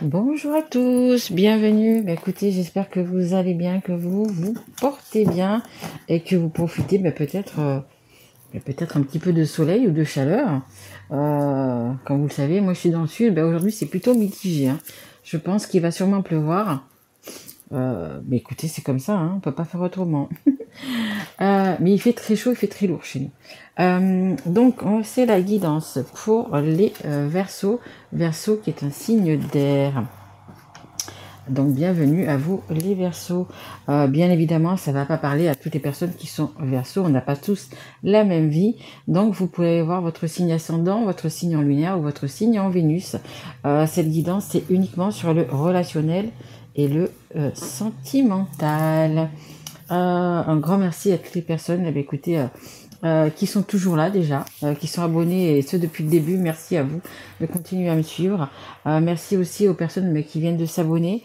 Bonjour à tous, bienvenue. Écoutez, j'espère que vous allez bien, que vous vous portez bien et que vous profitez peut-être un petit peu de soleil ou de chaleur. Comme vous le savez, moi je suis dans le sud, aujourd'hui c'est plutôt mitigé, hein. Je pense qu'il va sûrement pleuvoir. Mais écoutez, c'est comme ça, hein, on peut pas faire autrement. Mais il fait très chaud, il fait très lourd chez nous. Donc, c'est la guidance pour les Verseaux. Verseau qui est un signe d'air. Donc, bienvenue à vous les Verseaux. Bien évidemment, ça ne va pas parler à toutes les personnes qui sont Verseaux. On n'a pas tous la même vie. Donc, vous pouvez voir votre signe ascendant, votre signe en lunaire ou votre signe en Vénus. Cette guidance, c'est uniquement sur le relationnel et le sentimental. Un grand merci à toutes les personnes écoutez, qui sont toujours là déjà, qui sont abonnés et ceux depuis le début. Merci à vous de continuer à me suivre. Merci aussi aux personnes qui viennent de s'abonner.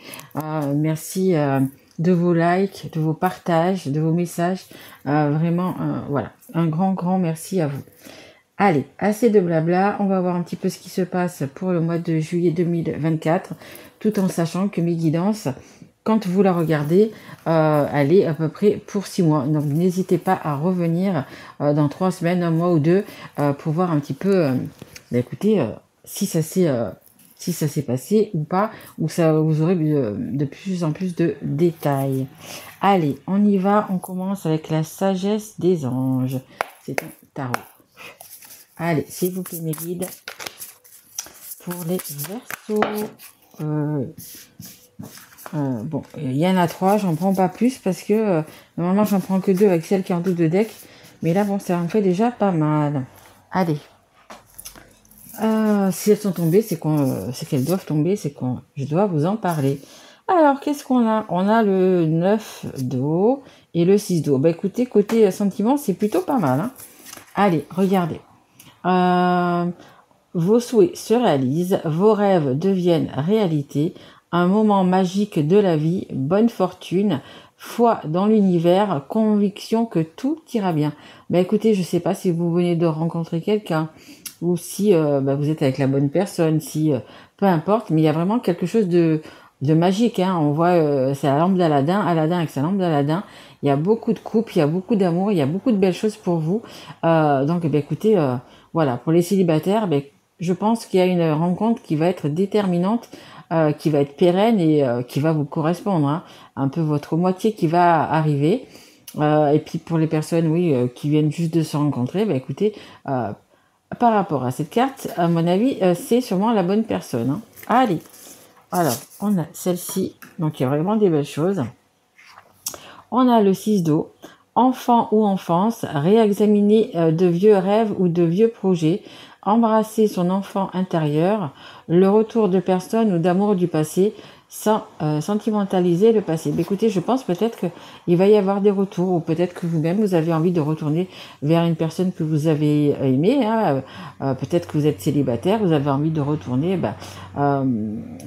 Merci de vos likes, de vos partages, de vos messages. Vraiment, voilà, un grand merci à vous. Allez, assez de blabla, on va voir un petit peu ce qui se passe pour le mois de juillet 2024, tout en sachant que mes guidances, quand vous la regardez, elle est à peu près pour 6 mois. Donc n'hésitez pas à revenir dans 3 semaines, un mois ou deux, pour voir un petit peu, écoutez, si ça s'est passé ou pas, ou ça vous aurez de plus en plus de détails. Allez, on y va, on commence avec la sagesse des anges. C'est un tarot. Allez, s'il vous plaît, mes guides, pour les Verseaux. Bon, il y en a 3, j'en prends pas plus parce que normalement j'en prends que 2 avec celle qui est en double deck. Mais là, bon, ça en fait déjà pas mal. Allez. Si elles sont tombées, c'est qu'elles doivent tomber, je dois vous en parler. Alors, qu'est-ce qu'on a? On a le 9 d'eau et le 6 d'eau. Écoutez, côté sentiment, c'est plutôt pas mal, hein. Allez, regardez. Vos souhaits se réalisent, vos rêves deviennent réalité, un moment magique de la vie, bonne fortune, foi dans l'univers, conviction que tout ira bien. Écoutez, je sais pas si vous venez de rencontrer quelqu'un ou si vous êtes avec la bonne personne, si peu importe, mais il y a vraiment quelque chose de magique, hein. On voit, c'est la lampe d'Aladin, Aladin avec sa lampe d'Aladin. Il y a beaucoup de couples, il y a beaucoup d'amour, il y a beaucoup de belles choses pour vous. Donc, écoutez, voilà, pour les célibataires, je pense qu'il y a une rencontre qui va être déterminante, qui va être pérenne et qui va vous correspondre, hein. Un peu votre moitié qui va arriver. Et puis pour les personnes, oui, qui viennent juste de se rencontrer, écoutez, par rapport à cette carte, à mon avis, c'est sûrement la bonne personne, hein. Allez, alors, on a celle-ci, donc il y a vraiment des belles choses. On a le 6 d'eau, enfant ou enfance, réexaminer de vieux rêves ou de vieux projets, embrasser son enfant intérieur, le retour de personnes ou d'amour du passé, sans sentimentaliser le passé. Écoutez, je pense peut-être qu'il va y avoir des retours, ou peut-être que vous-même, vous avez envie de retourner vers une personne que vous avez aimée, hein. Peut-être que vous êtes célibataire, vous avez envie de retourner vers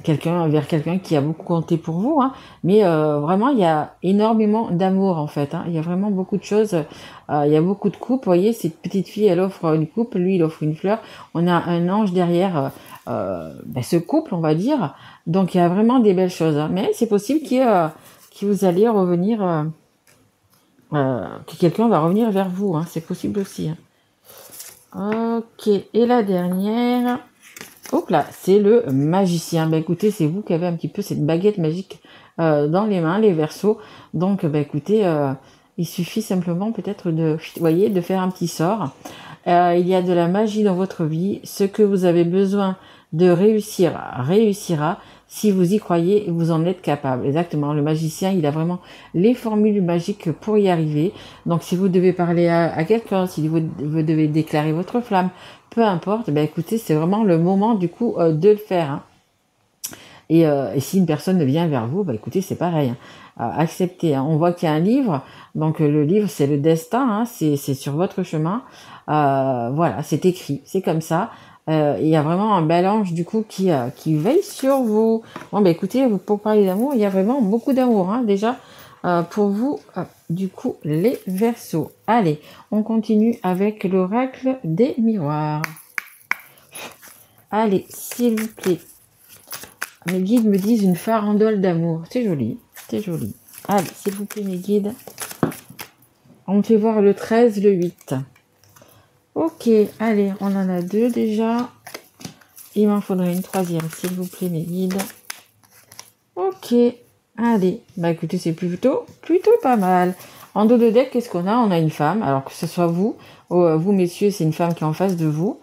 quelqu'un qui a beaucoup compté pour vous, hein. Mais vraiment, il y a énormément d'amour, en fait, hein. Il y a vraiment beaucoup de choses. Il y a beaucoup de coupes. Vous voyez, cette petite fille, elle offre une coupe, lui, il offre une fleur. On a un ange derrière ce couple, on va dire. Donc, il y a vraiment des belles choses, hein. Mais c'est possible que vous allez revenir, que quelqu'un va revenir vers vous, hein. C'est possible aussi, hein. Ok, et la dernière, hop là, c'est le magicien. Écoutez, c'est vous qui avez un petit peu cette baguette magique dans les mains, les Verseaux. Donc, écoutez, il suffit simplement peut-être de faire un petit sort. Il y a de la magie dans votre vie. Ce que vous avez besoin de réussir réussira. Si vous y croyez, vous en êtes capable. Exactement. Le magicien, il a vraiment les formules magiques pour y arriver. Donc, si vous devez parler à quelqu'un, si vous devez déclarer votre flamme, peu importe, écoutez, c'est vraiment le moment du coup de le faire, hein. Et si une personne vient vers vous, écoutez, c'est pareil, hein. Acceptez, hein. On voit qu'il y a un livre, donc le livre, c'est le destin, hein. C'est sur votre chemin. Voilà, c'est écrit, c'est comme ça. Il y a vraiment un bel ange du coup qui veille sur vous. Bon, écoutez, pour parler d'amour, il y a vraiment beaucoup d'amour, hein, déjà pour vous, du coup, les Verseaux. Allez, on continue avec l'oracle des miroirs. Allez, s'il vous plaît, Mes guides me disent une farandole d'amour. C'est joli, c'est joli. Allez, s'il vous plaît, mes guides. On me fait voir le 13, le 8. Ok, allez, on en a 2 déjà. Il m'en faudrait une 3e, s'il vous plaît, mes guides. Ok, allez. Bah écoutez, c'est plutôt pas mal. En dos de deck, qu'est-ce qu'on a? On a une femme. Alors que ce soit vous, vous messieurs, c'est une femme qui est en face de vous.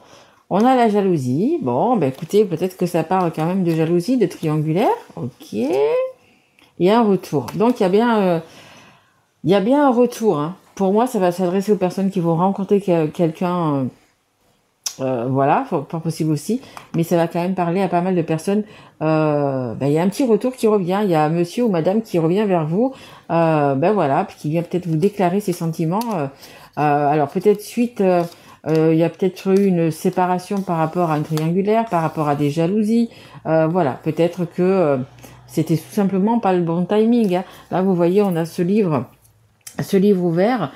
On a la jalousie. Bon, bah écoutez, peut-être que ça parle quand même de jalousie, de triangulaire. Ok. Il y a un retour. Donc il y a bien un retour. Hein. Pour moi, ça va s'adresser aux personnes qui vont rencontrer quelqu'un. Voilà, pas possible aussi, mais ça va quand même parler à pas mal de personnes. Il y a un petit retour qui revient, il y a monsieur ou madame qui revient vers vous, voilà, puis qui vient peut-être vous déclarer ses sentiments. Alors peut-être suite, il y a peut-être eu une séparation par rapport à une triangulaire, par rapport à des jalousies. Voilà, peut-être que c'était tout simplement pas le bon timing. Hein. Là, vous voyez, on a ce livre ouvert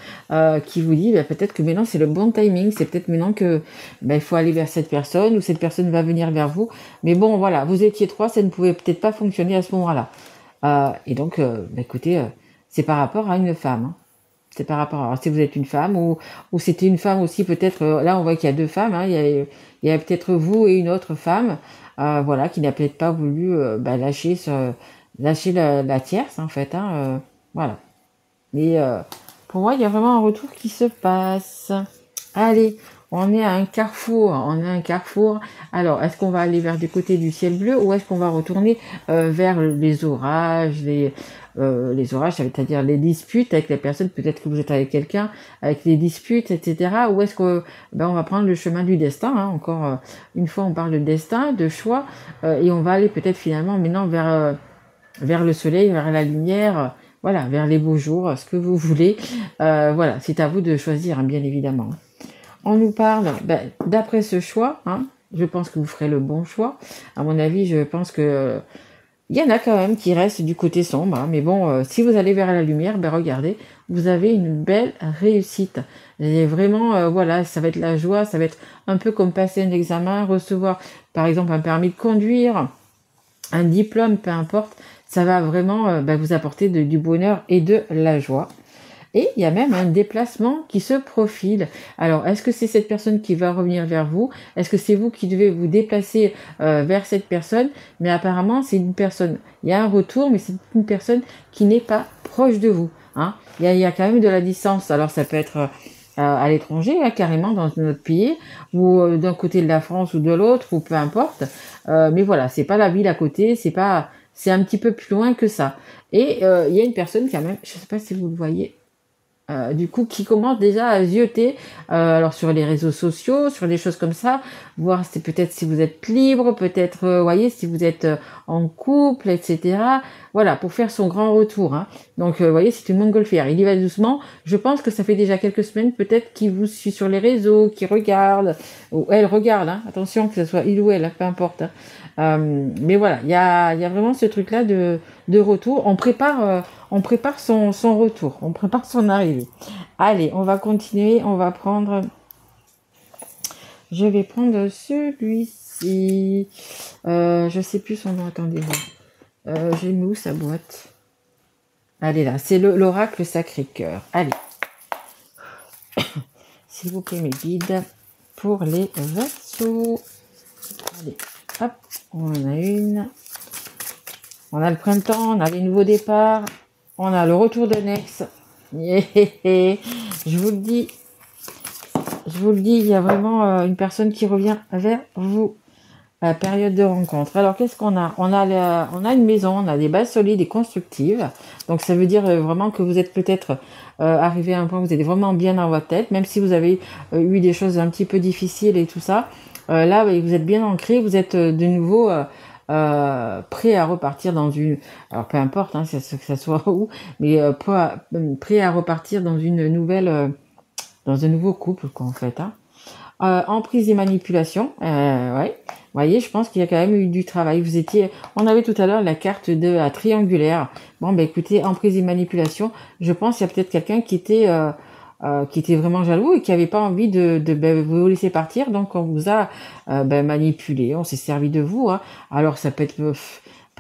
qui vous dit peut-être que maintenant c'est le bon timing, c'est peut-être maintenant que il faut aller vers cette personne ou cette personne va venir vers vous. Mais bon voilà, vous étiez 3, ça ne pouvait peut-être pas fonctionner à ce moment-là. Et donc écoutez, c'est par rapport à une femme. Hein. C'est par rapport à si vous êtes une femme ou c'était une femme aussi peut-être. Là on voit qu'il y a 2 femmes. Hein, il y a peut-être vous et une autre femme, voilà, qui n'a peut-être pas voulu lâcher la tierce en fait. Hein, voilà. Mais pour moi, il y a vraiment un retour qui se passe. Allez, on est à un carrefour. Alors, est-ce qu'on va aller vers du côté du ciel bleu ou est-ce qu'on va retourner vers les orages, les orages, c'est-à-dire les disputes avec les personnes, peut-être que vous êtes avec quelqu'un, avec les disputes, etc. Ou est-ce que on va prendre le chemin du destin, hein, encore une fois, on parle de destin, de choix, et on va aller peut-être finalement maintenant vers le soleil, vers la lumière, voilà, vers les beaux jours, ce que vous voulez. Voilà, c'est à vous de choisir, hein, bien évidemment. On nous parle, d'après ce choix, hein, je pense que vous ferez le bon choix. À mon avis, je pense que il y en a quand même qui restent du côté sombre. Hein, mais bon, si vous allez vers la lumière, regardez, vous avez une belle réussite. Et vraiment, voilà, ça va être la joie, ça va être un peu comme passer un examen, recevoir, par exemple, un permis de conduire, un diplôme, peu importe. Ça va vraiment vous apporter du bonheur et de la joie. Et il y a même un déplacement qui se profile. Alors, est-ce que c'est cette personne qui va revenir vers vous? Est-ce que c'est vous qui devez vous déplacer vers cette personne? Mais apparemment, c'est une personne. Il y a un retour, mais c'est une personne qui n'est pas proche de vous. Hein. Il y a quand même de la distance. Alors, ça peut être à l'étranger, hein, carrément dans un autre pays, ou d'un côté de la France ou de l'autre, ou peu importe. Mais voilà, c'est pas la ville à côté, c'est un petit peu plus loin que ça. Et il y a une personne quand même, je ne sais pas si vous le voyez, du coup, qui commence déjà à zioter, alors sur les réseaux sociaux, sur des choses comme ça, voir c'est peut-être si vous êtes libre, peut-être, voyez, si vous êtes en couple, etc. Voilà, pour faire son grand retour. Hein. Donc, voyez, c'est une montgolfière. Il y va doucement. Je pense que ça fait déjà quelques semaines, peut-être, qu'il vous suit sur les réseaux, qu'il regarde, ou elle regarde. Hein. Attention, que ce soit il ou elle, hein, peu importe. Hein. Mais voilà, il y a vraiment ce truc-là de retour. On prépare son retour, on prépare son arrivée. Allez, on va continuer, je vais prendre celui-ci. Je sais plus son nom, attendez. J'ai mis où sa boîte? Allez là, c'est l'oracle Sacré-Cœur. Allez. S'il vous plaît, mes guides, pour les Verseaux. Allez, hop, on en a une. On a le printemps, on a les nouveaux départs, on a le retour de Nex. Yeah. Je vous le dis, il y a vraiment une personne qui revient vers vous à la période de rencontre. Alors, qu'est-ce qu'on a? On a une maison, on a des bases solides et constructives. Donc, ça veut dire vraiment que vous êtes peut-être arrivé à un point où vous êtes vraiment bien dans votre tête, même si vous avez eu des choses un petit peu difficiles et tout ça. Là, vous êtes bien ancré, vous êtes de nouveau prêt à repartir dans une... Alors, peu importe, hein, que ça soit où, mais prêt à repartir dans une nouvelle... dans un nouveau couple, quoi, en fait. Hein. Emprise et manipulation, ouais. Vous voyez, je pense qu'il y a quand même eu du travail. On avait tout à l'heure la carte de la triangulaire. Bon, écoutez, emprise et manipulation, je pense qu'il y a peut-être quelqu'un qui était vraiment jaloux et qui avait pas envie de vous laisser partir. Donc, on vous a manipulé, on s'est servi de vous. Hein. Alors, ça peut être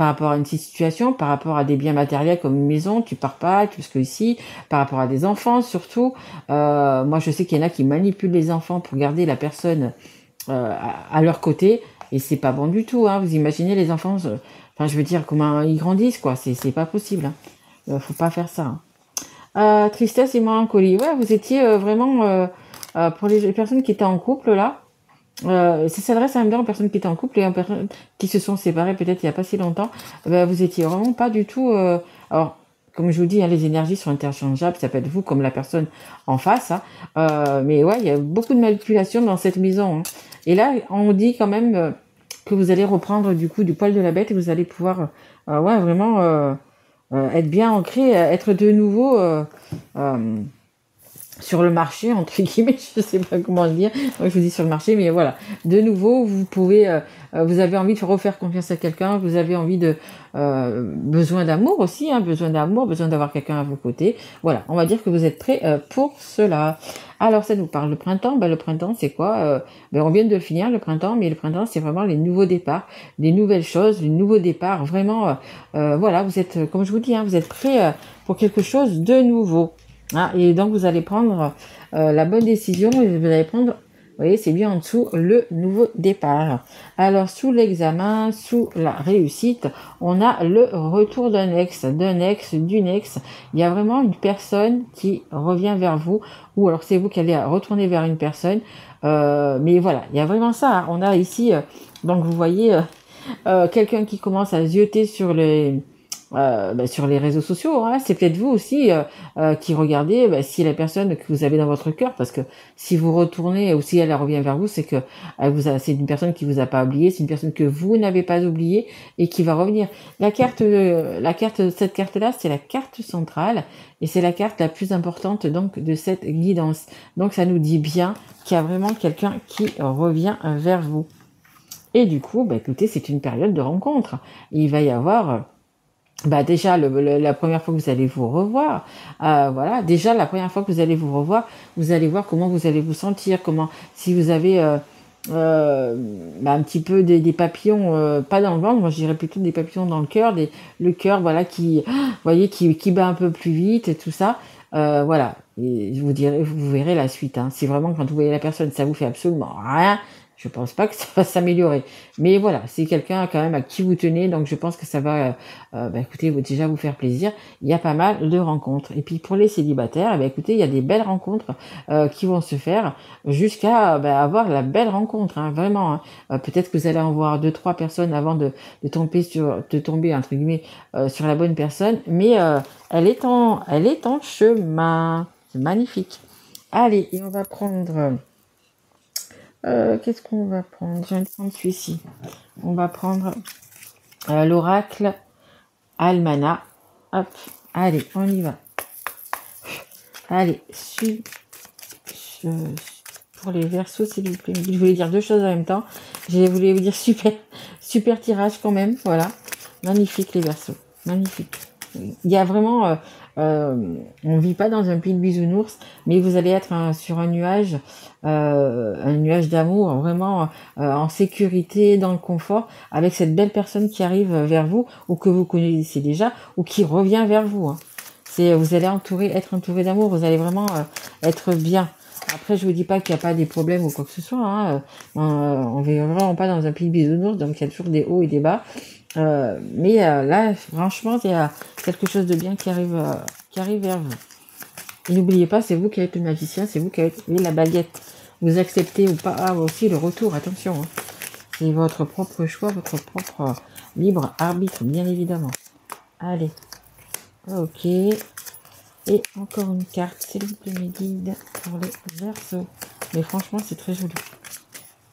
par rapport à une situation, par rapport à des biens matériels comme une maison, tu pars pas, tu que ici, par rapport à des enfants surtout. Moi, je sais qu'il y en a qui manipulent les enfants pour garder la personne à leur côté, et c'est pas bon du tout. Hein. Vous imaginez les enfants, enfin, je veux dire comment ils grandissent, quoi. C'est pas possible. Hein. Faut pas faire ça. Hein. Tristesse et mélancolie. Ouais, vous étiez vraiment pour les personnes qui étaient en couple là. Ça s'adresse à même temps aux personnes qui étaient en couple et aux personnes qui se sont séparées peut-être il n'y a pas si longtemps. Vous étiez vraiment pas du tout. Alors, comme je vous dis, hein, les énergies sont interchangeables. Ça peut être vous comme la personne en face. Hein. Mais ouais, il y a beaucoup de manipulation dans cette maison. Hein. Et là, on dit quand même que vous allez reprendre du coup du poil de la bête et vous allez pouvoir, ouais, vraiment être bien ancré, être de nouveau. Sur le marché, entre guillemets, je sais pas comment le dire, moi je vous dis sur le marché, mais voilà, de nouveau, vous pouvez, vous avez envie de refaire confiance à quelqu'un, vous avez envie de, besoin d'amour aussi, hein, besoin d'amour, besoin d'avoir quelqu'un à vos côtés, voilà, on va dire que vous êtes prêts pour cela. Alors ça nous parle le printemps, le printemps c'est quoi on vient de le finir le printemps, mais le printemps c'est vraiment les nouveaux départs, les nouvelles choses, les nouveaux départs, vraiment, voilà, vous êtes, comme je vous dis, hein, vous êtes prêts pour quelque chose de nouveau. Ah, et donc vous allez prendre la bonne décision et vous allez prendre, vous voyez, c'est bien en dessous, le nouveau départ. Alors sous l'examen, sous la réussite, on a le retour d'un ex, d'une ex. Il y a vraiment une personne qui revient vers vous, ou alors c'est vous qui allez retourner vers une personne. Mais voilà, il y a vraiment ça. Hein. On a ici, donc vous voyez, quelqu'un qui commence à zioter sur les réseaux sociaux, hein. C'est peut-être vous aussi qui regardez si la personne que vous avez dans votre cœur, parce que si vous retournez ou si elle revient vers vous, c'est que c'est une personne qui vous a pas oublié, c'est une personne que vous n'avez pas oubliée et qui va revenir. Cette carte-là, c'est la carte centrale et c'est la carte la plus importante donc de cette guidance. Donc ça nous dit bien qu'il y a vraiment quelqu'un qui revient vers vous. Et du coup, écoutez, c'est une période de rencontre. Il va y avoir déjà la première fois que vous allez vous revoir, voilà, déjà la première fois que vous allez vous revoir, vous allez voir comment vous allez vous sentir, comment si vous avez un petit peu des papillons, pas dans le ventre, moi je dirais plutôt des papillons dans le cœur, le cœur voilà qui, vous voyez, qui bat un peu plus vite et tout ça, voilà. Et vous verrez la suite. Hein. Si vraiment quand vous voyez la personne, ça vous fait absolument rien. Je pense pas que ça va s'améliorer. Mais voilà, c'est quelqu'un quand même à qui vous tenez, donc je pense que ça va, écoutez, déjà vous faire plaisir. Il y a pas mal de rencontres. Et puis pour les célibataires, écoutez, il y a des belles rencontres qui vont se faire jusqu'à avoir la belle rencontre, hein, vraiment. Hein. Peut-être que vous allez en voir 2-3 personnes avant de tomber entre guillemets sur la bonne personne, mais elle est en chemin. C'est magnifique. Allez, et on va prendre. Qu'est-ce qu'on va prendre? Je vais prendre celui-ci. On va prendre l'oracle Almana. Hop, allez, on y va. Allez, pour les Verseaux, s'il vous plaît. Je voulais dire deux choses en même temps. Je voulais vous dire super tirage quand même. Voilà, magnifique les Verseaux, magnifique. Il y a vraiment, on vit pas dans un pays de bisounours, mais vous allez être sur un nuage d'amour, vraiment en sécurité, dans le confort, avec cette belle personne qui arrive vers vous ou que vous connaissez déjà ou qui revient vers vous. Hein. Vous allez être entouré d'amour, vous allez vraiment être bien. Après, je vous dis pas qu'il n'y a pas des problèmes ou quoi que ce soit. Hein. On vit vraiment pas dans un pays de bisounours, donc il y a toujours des hauts et des bas. Mais là, franchement, il y a quelque chose de bien qui arrive vers vous. Et n'oubliez pas, c'est vous qui êtes le magicien, c'est vous qui êtes la baguette. Vous acceptez ou pas aussi le retour, attention. Hein. C'est votre propre choix, votre propre libre arbitre, bien évidemment. Allez. Ok. Et encore une carte, s'il vous plaît, mes guides, pour les Verseaux. Mais franchement, c'est très joli.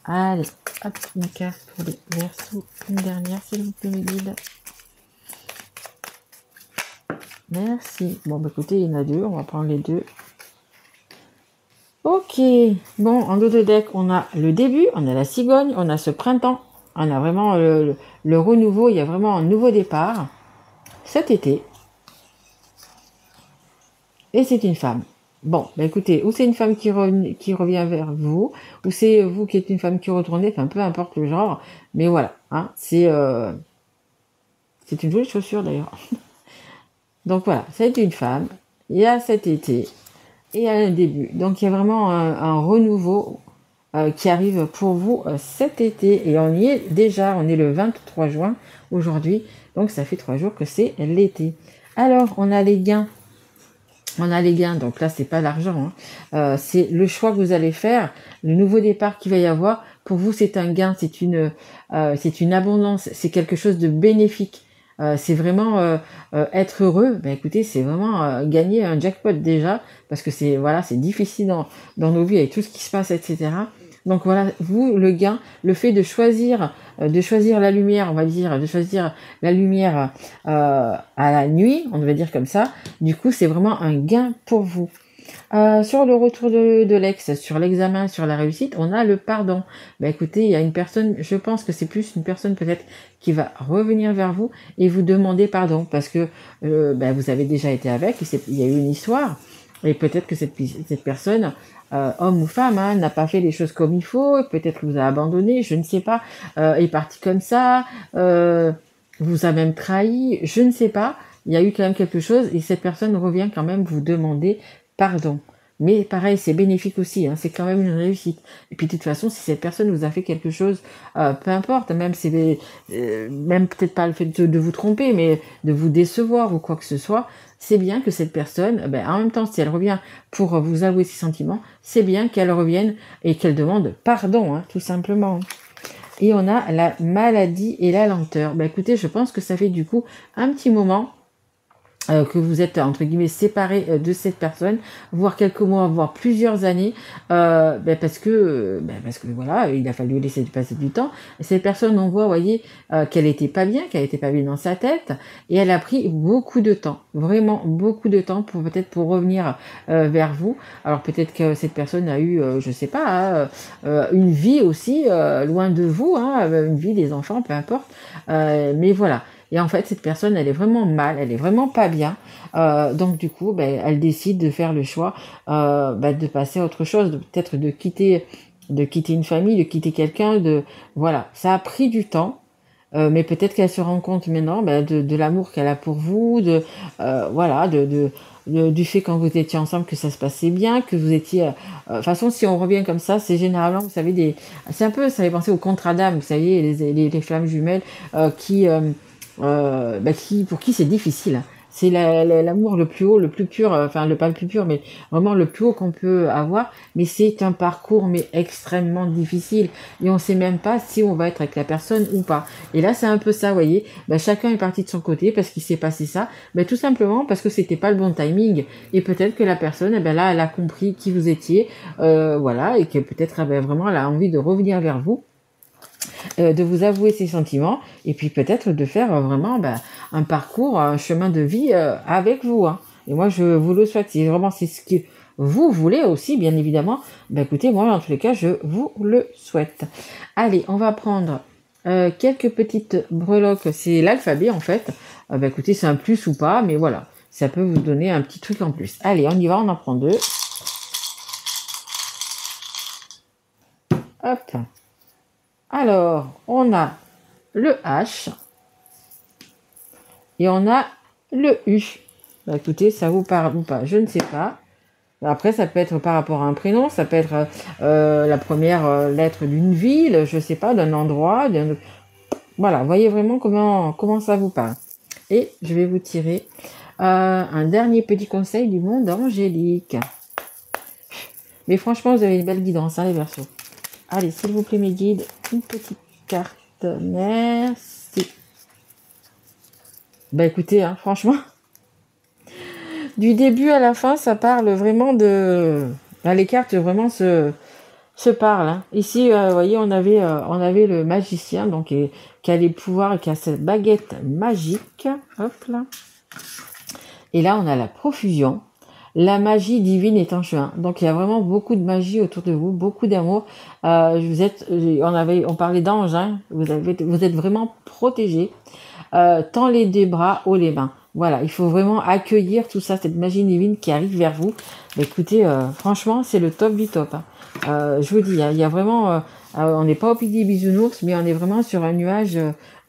Allez, hop, une carte pour les Verseaux. Une dernière, s'il vous plaît, mes guides. Merci. Bon, écoutez, il y en a deux. On va prendre les deux. Ok. Bon, en dos de deck, on a le début, on a la cigogne, on a ce printemps. On a vraiment le renouveau. Il y a vraiment un nouveau départ. Cet été. Et c'est une femme. Bon, écoutez, ou c'est une femme qui revient vers vous, ou c'est vous qui êtes une femme qui retourne, enfin peu importe le genre, mais voilà, hein, c'est C'est une jolie chaussure d'ailleurs. Donc voilà, c'est une femme. Il y a cet été et il y a un début. Donc il y a vraiment un renouveau qui arrive pour vous cet été. Et on y est déjà, on est le 23 juin aujourd'hui. Donc ça fait 3 jours que c'est l'été. Alors, on a les gains. On a les gains, donc là, c'est pas l'argent. Hein. C'est le choix que vous allez faire, le nouveau départ qu'il va y avoir. Pour vous, c'est un gain, c'est une abondance, c'est quelque chose de bénéfique. C'est vraiment être heureux. Ben écoutez, c'est vraiment gagner un jackpot déjà, parce que c'est voilà, c'est difficile dans nos vies avec tout ce qui se passe, etc. Donc voilà, vous, le gain, le fait de choisir la lumière, on va dire, de choisir la lumière à la nuit, on va dire comme ça. Du coup, c'est vraiment un gain pour vous. Sur le retour de l'ex, sur l'examen, sur la réussite, on a le pardon. Ben écoutez, il y a une personne, je pense que c'est plus une personne peut-être qui va revenir vers vous et vous demander pardon parce que ben, vous avez déjà été avec, il y a eu une histoire et peut-être que cette personne, homme ou femme, hein, n'a pas fait les choses comme il faut, peut-être vous a abandonné, je ne sais pas, est parti comme ça, vous a même trahi, je ne sais pas. Il y a eu quand même quelque chose et cette personne revient quand même vous demander pardon. Mais pareil, c'est bénéfique aussi, hein, c'est quand même une réussite. Et puis de toute façon, si cette personne vous a fait quelque chose, peu importe, même même peut-être pas le fait de vous tromper, mais de vous décevoir ou quoi que ce soit, c'est bien que cette personne, ben, en même temps, si elle revient pour vous avouer ses sentiments, c'est bien qu'elle revienne et qu'elle demande pardon, hein, tout simplement. Et on a la maladie et la lenteur. Ben écoutez, je pense que ça fait du coup un petit moment que vous êtes entre guillemets séparé de cette personne, voire quelques mois, voire plusieurs années, parce que voilà, il a fallu laisser passer du temps. Et cette personne, on voit, vous voyez, qu'elle était pas bien dans sa tête, et elle a pris beaucoup de temps, vraiment beaucoup de temps pour peut-être pour revenir vers vous. Alors peut-être que cette personne a eu, je sais pas, une vie aussi loin de vous, hein, une vie, des enfants, peu importe, mais voilà. Et en fait, cette personne, elle est vraiment mal, elle est vraiment pas bien. Donc du coup, ben, elle décide de faire le choix de passer à autre chose, peut-être de quitter une famille, de quitter quelqu'un. Voilà, ça a pris du temps, mais peut-être qu'elle se rend compte maintenant de l'amour qu'elle a pour vous, voilà, du fait quand vous étiez ensemble que ça se passait bien, que vous étiez. De toute façon, si on revient comme ça, c'est généralement, vous savez, c'est un peu, ça fait penser au contrat d'âme, vous savez, les flammes jumelles pour qui c'est difficile. C'est l'amour le plus haut, le plus pur, pas le plus pur, mais vraiment le plus haut qu'on peut avoir. Mais c'est un parcours mais extrêmement difficile et on sait même pas si on va être avec la personne ou pas. Et là, c'est un peu ça, vous voyez. Chacun est parti de son côté parce qu'il s'est passé ça. Tout simplement parce que c'était pas le bon timing. Et peut-être que la personne, là, elle a compris qui vous étiez, voilà, et que peut-être vraiment elle a envie de revenir vers vous. De vous avouer ses sentiments et puis peut-être de faire vraiment un parcours, un chemin de vie avec vous. Hein. Et moi, je vous le souhaite. Si vraiment c'est ce que vous voulez aussi, bien évidemment, écoutez, moi, en tous les cas, je vous le souhaite. Allez, on va prendre quelques petites breloques. C'est l'alphabet, en fait. Écoutez, c'est un plus ou pas, mais voilà. Ça peut vous donner un petit truc en plus. Allez, on y va, on en prend 2. Hop. Alors, on a le H et on a le U. Écoutez, ça vous parle ou pas? Je ne sais pas. Après, ça peut être par rapport à un prénom, ça peut être la première lettre d'une ville, je ne sais pas, d'un endroit. Voilà, voyez vraiment comment ça vous parle. Et je vais vous tirer un dernier petit conseil du monde angélique. Mais franchement, vous avez une belle guidance, hein, les Verseaux. Allez, s'il vous plaît, mes guides, une petite carte. Merci. Écoutez, hein, franchement, du début à la fin, ça parle vraiment les cartes vraiment se parlent. Hein. Ici, vous voyez, on avait le magicien, donc qui a les pouvoirs et qui a cette baguette magique. Hop là. Et là, on a la profusion. La magie divine est en chemin. Donc il y a vraiment beaucoup de magie autour de vous, beaucoup d'amour. On parlait d'anges, hein. Vous êtes vraiment protégés. Tant les 2 bras, haut les mains. Voilà, il faut vraiment accueillir tout ça, cette magie divine qui arrive vers vous. Écoutez, franchement, c'est le top du top. Hein. Je vous dis, hein, il y a vraiment, on n'est pas au pied des bisounours, mais on est vraiment sur un nuage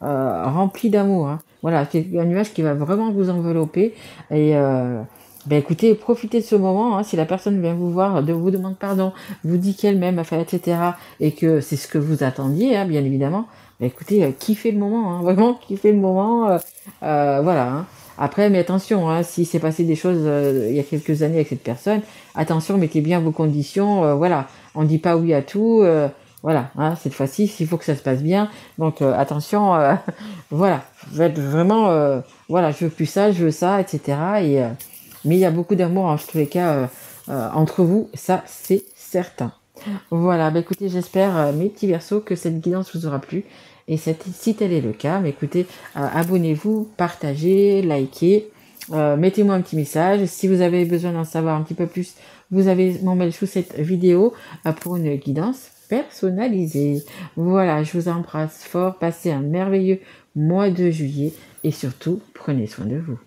rempli d'amour. Hein. Voilà, c'est un nuage qui va vraiment vous envelopper. Et ben écoutez, profitez de ce moment, hein. Si la personne vient vous voir, vous demande pardon, vous dit qu'elle-même a fait, etc., et que c'est ce que vous attendiez, hein, bien évidemment, ben écoutez, kiffez le moment, hein, vraiment, kiffez le moment. Voilà. Hein. Après, mais attention, hein, s'il s'est passé des choses il y a quelques années avec cette personne, attention, mettez bien vos conditions. Voilà, on ne dit pas oui à tout. Voilà, hein, cette fois-ci, il faut que ça se passe bien. Donc attention, voilà, faites vraiment, voilà, je veux plus ça, je veux ça, etc. Et, mais il y a beaucoup d'amour en tous les cas entre vous, ça c'est certain. Voilà, bah écoutez, j'espère, mes petits versos, que cette guidance vous aura plu. Et si tel est le cas, bah écoutez, abonnez-vous, partagez, likez, mettez-moi un petit message. Si vous avez besoin d'en savoir un petit peu plus, vous avez mon mail sous cette vidéo pour une guidance personnalisée. Voilà, je vous embrasse fort, passez un merveilleux mois de juillet et surtout, prenez soin de vous.